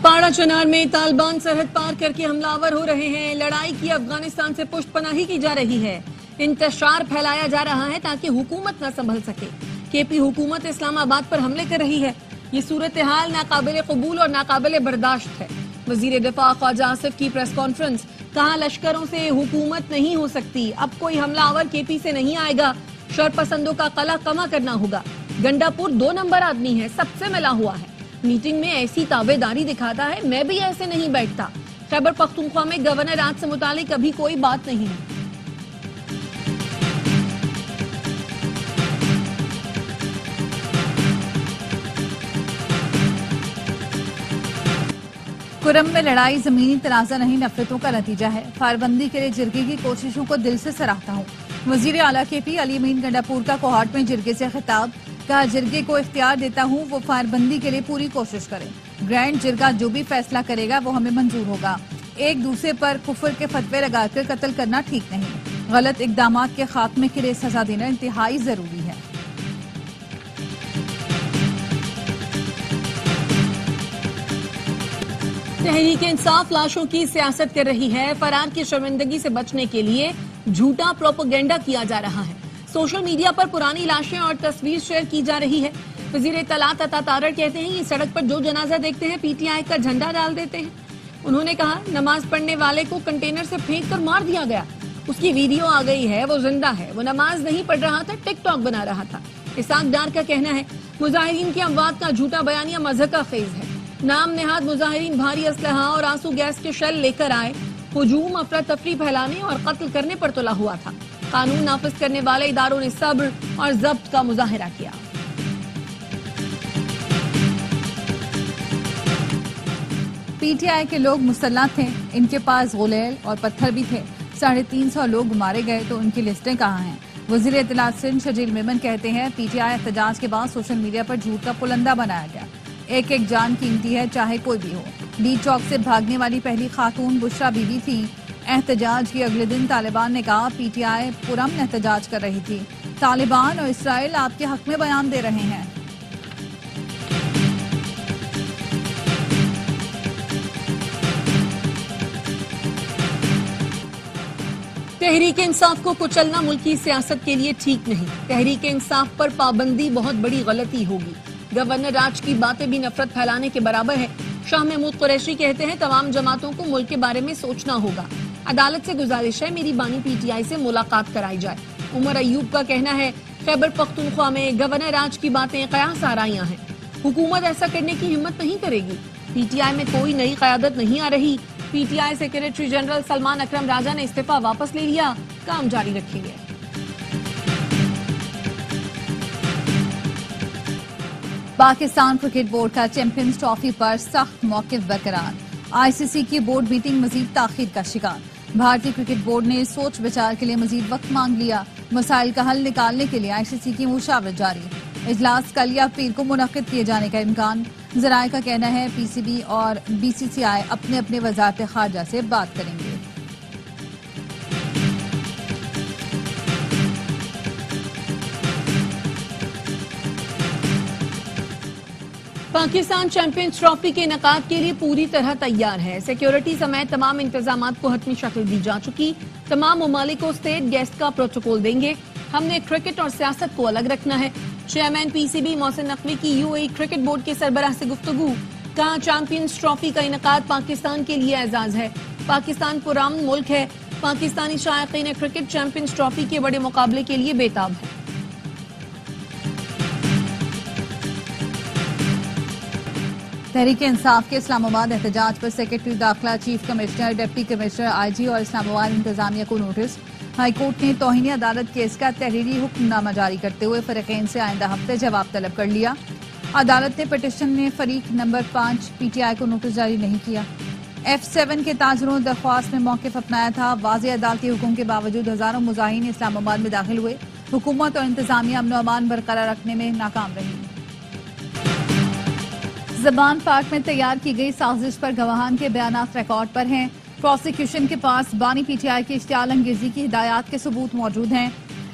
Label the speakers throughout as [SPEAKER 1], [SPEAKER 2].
[SPEAKER 1] کپواڑہ چنار میں طالبان سرحد پار کر کے حملہ ہو رہے ہیں. لڑائی کی افغانستان سے پشت پناہی کی جا رہی ہے. انتشار پھیلایا جا رہا ہے تاکہ حکومت نہ سنبھل سکے. کے پی حکومت اسلام آباد پر حملے کر رہی ہے. یہ صورتحال ناقابل قبول اور ناقابل برداشت ہے. وزیر دفاع خواجہ آصف کی پریس کانفرنس. کہا لشکروں سے حکومت نہیں ہو سکتی. اب کوئی حملہ آور کے پی سے نہیں آئے گا. شرپسندوں کا قلع کما کرنا ہوگا. گنڈا پور 2 نمبر آدمی ہے, سب سے ملا ہوا ہے. میٹنگ میں ایسی تابع داری دکھاتا ہے, میں بھی ایسے نہیں بیٹھتا. خیبر پختونخوا میں گورنر راج سے متعلق ابھی کوئی بات نہیں ہے.
[SPEAKER 2] کرم میں لڑائی زمینی تنازع نہیں, نفرتوں کا نتیجہ ہے. فائر بندی کے لیے جرگے کی کوششوں کو دل سے سراہتا ہوں. وزیر اعلیٰ کے پی علی امین گنڈا پور کا کوہاٹ میں جرگے سے خطاب. کہا جرگے کو اختیار دیتا ہوں وہ فائر بندی کے لیے پوری کوشش کریں. گرینڈ جرگہ جو بھی فیصلہ کرے گا وہ ہمیں منظور ہوگا. ایک دوسرے پر کفر کے فتوے لگا کر قتل کرنا ٹھیک نہیں. غلط اقدامات کے خاتمے کے لیے سزا دینا انتہائی ضروری ہے.
[SPEAKER 1] تحریک انصاف لاشوں کی سیاست کر رہی ہے. فرار کی شرمندگی سے بچنے کے لیے جھوٹا پروپیگنڈا کیا جا رہا ہے. سوشل میڈیا پر پرانی لاشیں اور تصویر شیئر کی جا رہی ہے. وزیر اطلاعات عطا تارڑ کہتے ہیں یہ سڑک پر جو جنازہ دیکھتے ہیں پی ٹی آئی کا جھنڈا ڈال دیتے ہیں. انہوں نے کہا نماز پڑھنے والے کو کنٹینر سے پھینک کر مار دیا گیا. اس کی ویڈیو آ گئی ہے, وہ زندہ ہے. وہ نماز نہیں پڑھ رہا تھا, ٹک ٹاک بنا رہا تھا. اسحاق ڈار کا کہنا ہے مظاہرین کی اموات کا جھوٹا بیانیہ مضحکہ خیز ہے. نام نہاد مظاہرین بھاری اسلحہ اور آنسو گیس کے شیل لے کر آئے. ہجوم افراتفری پھیلانے اور قتل کرنے پر تلا ہوا تھا. قانون نافذ کرنے والے اداروں نے صبر اور ضبط کا مظاہرہ کیا.
[SPEAKER 2] پی ٹی آئی کے لوگ مسلح تھے. ان کے پاس غلیل اور پتھر بھی تھے. 350 لوگ مارے گئے تو ان کی لسٹیں کہاں ہیں؟ وزیر اطلاعات سندھ شجیل میمن کہتے ہیں پی ٹی آئی احتجاج کے بعد سوشل میڈیا پر جھوٹ کا پلندہ بنایا گیا. ایک ایک جان قیمتی ہے چاہے کوئی بھی ہو. ڈی چوک سے بھاگنے والی پہلی خاتون بشرا بی بی تھی. احتجاج کے اگلے دن طالبان نے کہا پی ٹی آئی پرامن احتجاج کر رہی تھی. طالبان اور اسرائیل آپ کے حق میں بیان دے رہے ہیں.
[SPEAKER 1] تحریک انصاف کو کچلنا ملکی سیاست کے لیے ٹھیک نہیں. تحریک انصاف پر پابندی بہت بڑی غلطی ہوگی. گورنر راج کی باتیں بھی نفرت پھیلانے کے برابر ہے. شاہ محمود قریشی کہتے ہیں تمام جماعتوں کو ملک کے بارے میں سوچنا ہوگا. عدالت سے گزارش ہے میری بانی پی ٹی آئی سے ملاقات کرائی جائے. عمر ایوب کا کہنا ہے خیبر پختونخوا میں گورنر راج کی باتیں قیاس آرائیاں ہیں. حکومت ایسا کرنے کی ہمت نہیں کرے گی. پی ٹی آئی میں کوئی نئی قیادت نہیں آ رہی. P T I secretary general Salman Akram Raja نے استعفیٰ واپس لے لیا. کام جاری رکھیں گے.
[SPEAKER 2] پاکستان کرکٹ بورڈ کا چیمپئنز ٹرافی پر سخت موقف برقرار. آئی سی سی کی بورڈ میٹنگ مزید تاخیر کا شکار. بھارتی کرکٹ بورڈ نے سوچ بچار کے لیے مزید وقت مانگ لیا. مسائل کا حل نکالنے کے لیے آئی سی سی کی مشاورت جاری. اجلاس کل یا پیر کو منعقد کیے جانے کا امکان. ذرائع کا کہنا ہے پی سی بی اور بی سی سی آئی اپنے اپنے وزارت خارجہ سے بات کریں گے.
[SPEAKER 1] پاکستان چیمپئنز ٹرافی کے انعقاد کے لیے پوری طرح تیار ہے. سیکیورٹی سمیت تمام انتظامات کو حتمی شکل دی جا چکی. تمام ممالک کو اسٹیٹ گیسٹ کا پروٹوکول دیں گے. ہم نے کرکٹ اور سیاست کو الگ رکھنا ہے. Chairman P C B Mohsin Naqvi کی you a E cricket board کے سربراہ سے گفتگو. کہا چیمپئنز ٹرافی کا انعقاد پاکستان کے لیے اعزاز ہے. پاکستان پرامن ملک ہے. پاکستانی شائقین کرکٹ چیمپئنز ٹرافی کے بڑے مقابلے کے لیے بے تاب ہے.
[SPEAKER 2] تحریک انصاف کے اسلام آباد احتجاج پر سیکرٹری داخلہ، چیف کمشنر، ڈپٹی کمشنر، آئی جی اور اسلام آباد انتظامیہ کو نوٹس. ہائی کورٹ نے توہین عدالت کیس کا تحریری حکم نامہ جاری کرتے ہوئے فریقین سے آئندہ ہفتے جواب طلب کر لیا. عدالت نے پٹیشن میں فریق نمبر 5 پی ٹی آئی کو نوٹس جاری نہیں کیا. F7 کے تاجروں درخواست میں موقف اپنایا تھا. واضح عدالتی حکم کے باوجود ہزاروں مظاہرین اسلام آباد میں داخل ہوئے. حکومت اور انتظامیہ امن و امان برقرار رکھنے میں ناکام رہی. زبان پارک میں تیار کی گئی سازش پر گواہان کے بیانات ریکارڈ پر ہیں. پروسیکیوشن کے پاس بانی پی ٹی آئی کی اشتعال انگیزی کی ہدایات کے ثبوت موجود ہیں.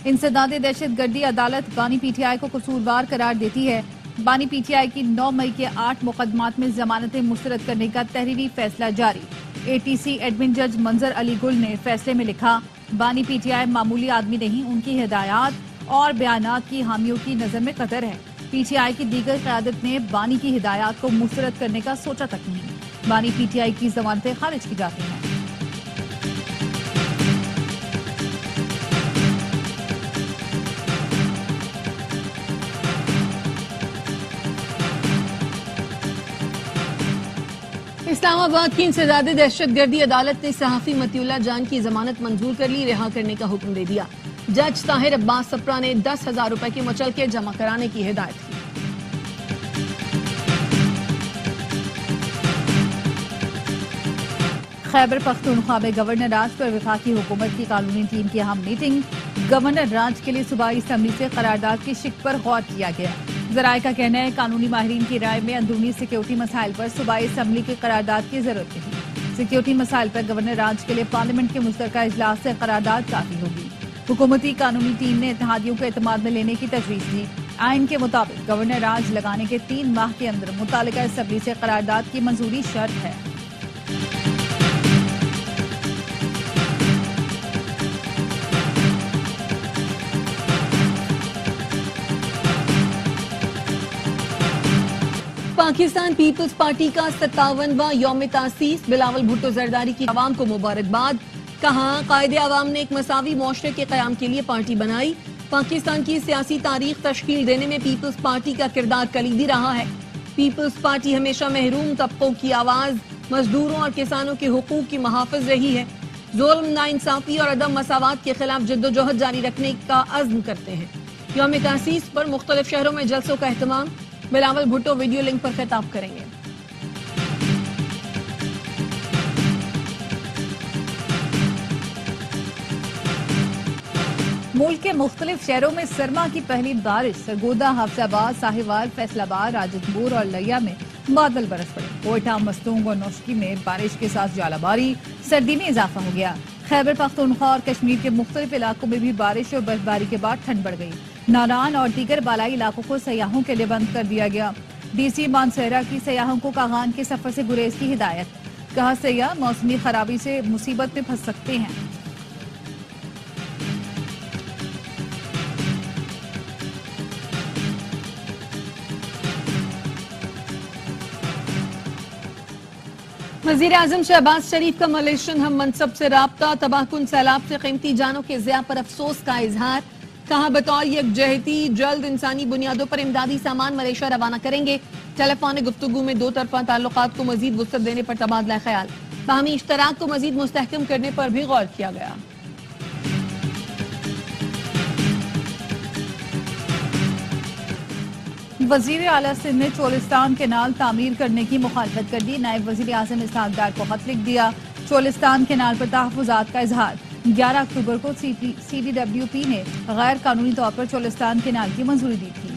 [SPEAKER 2] انسداد دہشت گردی عدالت بانی پی ٹی آئی کو قصوروار قرار دیتی ہے. بانی پی ٹی آئی کی 9 مئی کے 8 مقدمات میں ضمانتیں مسترد کرنے کا تحریری فیصلہ جاری۔ اے ٹی سی ایڈمن جج منظر علی گل نے فیصلے میں لکھا، بانی پی ٹی آئی معمولی آدمی نہیں، ان کی ہدایات اور بیانات کی حامیوں کی نظر میں قطر ہے۔ پی ٹی آئی کی دیگر قیادت نے بانی کی ہدایات کو مسترد کرنے کا سوچا تک نہیں۔ بانی پی ٹی آئی کی ضمانتیں خارج کی جاتی ہیں۔
[SPEAKER 1] اسلام آباد کی انسداد دہشت گردی عدالت نے صحافی متی اللہ جان کی ضمانت منظور کر لی، رہا کرنے کا حکم دے دیا۔ جج طاہر عباس سپرا نے 10,000 روپے کے مچلکے جمع کرانے کی ہدایت کی۔
[SPEAKER 2] خیبر پختونخوا میں گورنر راج پر وفاقی حکومت کی قانونی ٹیم کی اہم میٹنگ۔ گورنر راج کے لیے صوبائی اسمبلی سے قرارداد کی شق پر غور کیا گیا۔ ذرائع کا کہنا ہے قانونی ماہرین کی رائے میں اندرونی سیکیورٹی مسائل پر صوبائی اسمبلی کی قرارداد کی ضرورت نہیں۔ سیکیورٹی مسائل پر گورنر راج کے لیے پارلیمنٹ کے مشترکہ اجلاس سے قرارداد کافی ہوگی۔ حکومتی قانونی ٹیم نے اتحادیوں کو اعتماد میں لینے کی تجویز دی۔ آئین کے مطابق گورنر راج لگانے کے 3 ماہ کے اندر متعلقہ اسمبلی سے قرارداد کی منظوری شرط ہے۔
[SPEAKER 1] پاکستان پیپلز پارٹی کا 57واں یوم تاسیس، بلاول بھٹو زرداری کی عوام کو مبارکباد۔ کہا قائد عوام نے ایک مساوی معاشرے کے قیام کے لیے پارٹی بنائی۔ پاکستان کی سیاسی تاریخ تشکیل دینے میں پیپلز پارٹی کا کردار کلیدی رہا ہے۔ پیپلز پارٹی ہمیشہ محروم طبقوں کی آواز، مزدوروں اور کسانوں کے حقوق کی محافظ رہی ہے۔ ظلم، ناانصافی اور عدم مساوات کے خلاف جدوجہد جاری رکھنے کا عزم کرتے ہیں۔ یوم تاسیس پر مختلف شہروں میں جلسوں کا اہتمام۔ بلاول بھٹو ویڈیو لنک پر خطاب کریں گے۔
[SPEAKER 2] ملک کے مختلف شہروں میں سرما کی پہلی بارش۔ سرگودا، حافظ آباد، ساہیوال، فیصل آباد، راجن پور اور لیا میں بادل برس پڑے۔ کوئٹہ، مستونگ اور نوشکی میں بارش کے ساتھ ژالہ باری، سردی میں اضافہ ہو گیا۔ خیبر پختونخوا اور کشمیر کے مختلف علاقوں میں بھی بارش اور برفباری کے بعد ٹھنڈ بڑھ گئی۔ ناران اور دیگر بالائی علاقوں کو سیاحوں کے لیے بند کر دیا گیا۔ ڈی سی مانسہرہ کی سیاحوں کو کاغان کے سفر سے گریز کی ہدایت۔ کہا سیاح موسمی خرابی سے مصیبت میں پھنس سکتے ہیں۔
[SPEAKER 1] وزیر اعظم شہباز شریف کا ملیشین ہم منصب سے رابطہ، تباہ کن سیلاب سے قیمتی جانوں کے ضیاع پر افسوس کا اظہار۔ کہا بطور یکجہتی جلد انسانی بنیادوں پر امدادی سامان ملیشیا روانہ کریں گے۔ ٹیلی فونک گفتگو میں 2 طرفہ تعلقات کو مزید وسعت دینے پر تبادلہ خیال۔ باہمی اشتراک کو مزید مستحکم کرنے پر بھی غور کیا گیا۔
[SPEAKER 2] وزیر اعلیٰ سندھ نے چولستان کینال تعمیر کرنے کی مخالفت کر دی۔ نائب وزیر اعظم اسحاق ڈار کو خط لکھ دیا۔ چولستان کینال پر تحفظات کا اظہار۔ 11 اکتوبر کو سی ڈی ڈبلیو پی نے غیر قانونی طور پر چولستان کینال کی منظوری دی تھی۔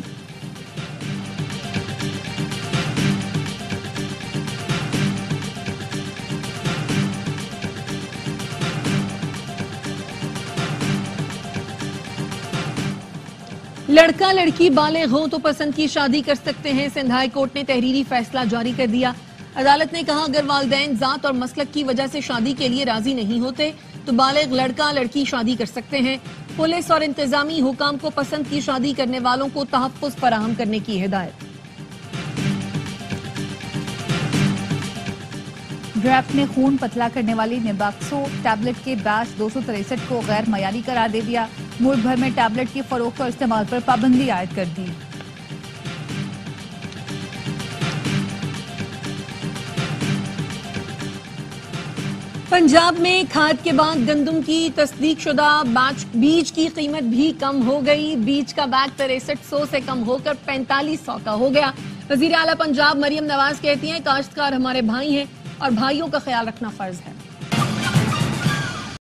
[SPEAKER 1] لڑکا لڑکی بالغ ہوں تو پسند کی شادی کر سکتے ہیں، سندھ ہائی کورٹ نے تحریری فیصلہ جاری کر دیا۔ عدالت نے کہا اگر والدین ذات اور مسلک کی وجہ سے شادی کے لیے راضی نہیں ہوتے تو بالغ لڑکا لڑکی شادی کر سکتے ہیں۔ پولیس اور انتظامی حکام کو پسند کی شادی کرنے والوں کو تحفظ فراہم کرنے کی ہدایت۔
[SPEAKER 2] ڈریپ نے خون پتلا کرنے والی نیباکسو ٹیبلٹ کے بیچ 263 کو غیر معیاری قرار دے دیا۔ ملک بھر میں ٹیبلٹ کی فروخت اور استعمال پر پابندی عائد کر دی۔
[SPEAKER 1] پنجاب میں کھاد کے بعد گندم کی تصدیق شدہ بیج کی قیمت بھی کم ہو گئی۔ بیج کا بیگ 6300 سے کم ہو کر 4500 کا ہو گیا۔ وزیر اعلیٰ پنجاب مریم نواز کہتی ہیں کاشتکار ہمارے بھائی ہیں اور بھائیوں کا خیال رکھنا فرض ہے۔